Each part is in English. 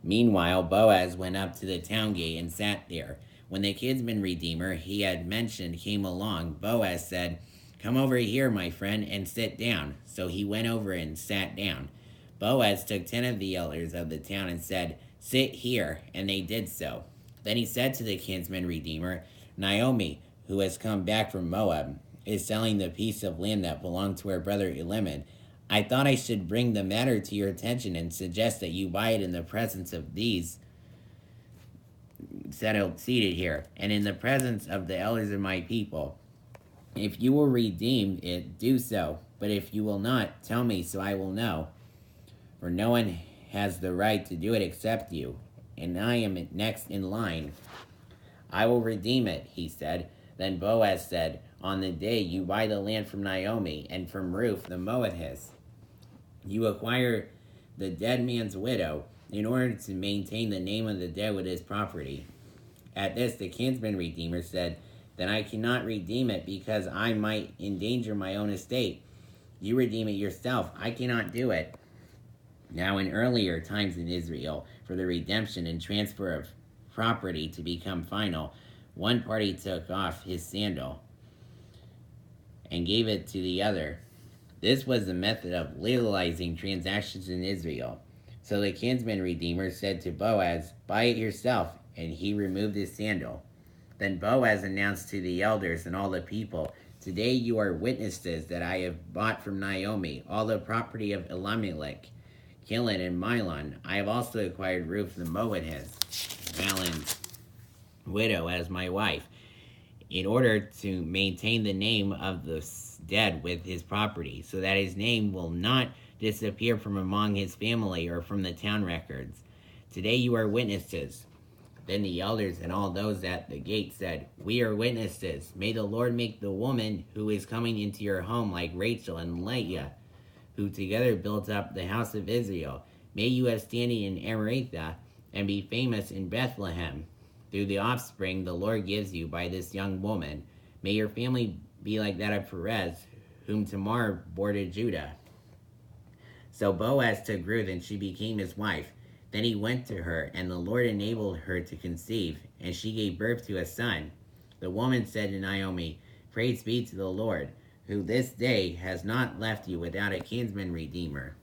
Meanwhile, Boaz went up to the town gate and sat there. When the kinsman redeemer he had mentioned came along, Boaz said, "Come over here, my friend, and sit down." So he went over and sat down. Boaz took 10 of the elders of the town and said, "Sit here," and they did so. Then he said to the kinsman redeemer, "Naomi, who has come back from Moab, is selling the piece of land that belonged to her brother Elimelech. I thought I should bring the matter to your attention and suggest that you buy it in the presence of these seated here, and in the presence of the elders of my people. If you will redeem it, do so. But if you will not, tell me, so I will know. For no one has the right to do it except you, and I am next in line." "I will redeem it," he said. Then Boaz said, "On the day you buy the land from Naomi and from Ruth the Moabitess, you acquire the dead man's widow in order to maintain the name of the dead with his property." At this, the kinsman redeemer said, "Then I cannot redeem it because I might endanger my own estate. You redeem it yourself. I cannot do it." Now, in earlier times in Israel, for the redemption and transfer of property to become final, one party took off his sandal and gave it to the other. This was the method of legalizing transactions in Israel. So the kinsman redeemer said to Boaz, "Buy it yourself," and he removed his sandal. Then Boaz announced to the elders and all the people, "Today you are witnesses that I have bought from Naomi all the property of Elimelech, Kilion, and Mahlon. I have also acquired Ruth the Moabitess, Mahlon's widow, as my wife, in order to maintain the name of the dead with his property, so that his name will not disappear from among his family or from the town records. Today you are witnesses." Then the elders and all those at the gate said, "We are witnesses. May the Lord make the woman who is coming into your home like Rachel and Leah, who together built up the house of Israel. May you have standing in Ephrathah and be famous in Bethlehem, through the offspring the Lord gives you by this young woman. May your family be like that of Perez, whom Tamar bore to Judah." So Boaz took Ruth, and she became his wife. Then he went to her, and the Lord enabled her to conceive, and she gave birth to a son. The woman said to Naomi, "Praise be to the Lord, who this day has not left you without a kinsman redeemer.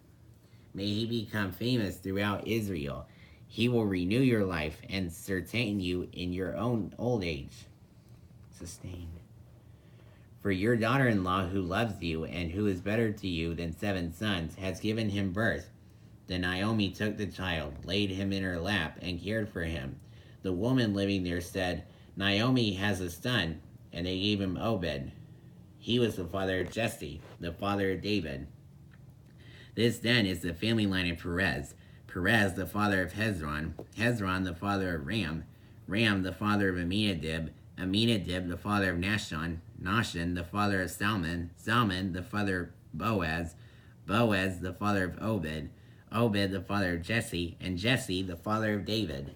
May he become famous throughout Israel. He will renew your life and sustain you in your own old age." Sustained. "For your daughter-in-law, who loves you and who is better to you than 7 sons, has given him birth." Then Naomi took the child, laid him in her lap, and cared for him. The woman living there said, "Naomi has a son," and they gave him Obed. He was the father of Jesse, the father of David. This then is the family line of Perez. Perez, the father of Hezron. Hezron, the father of Ram. Ram, the father of Amminadab. Amminadab, the father of Nahshon. Nahshon, the father of Salmon. Salmon, the father of Boaz. Boaz, the father of Obed. Obed, the father of Jesse. And Jesse, the father of David.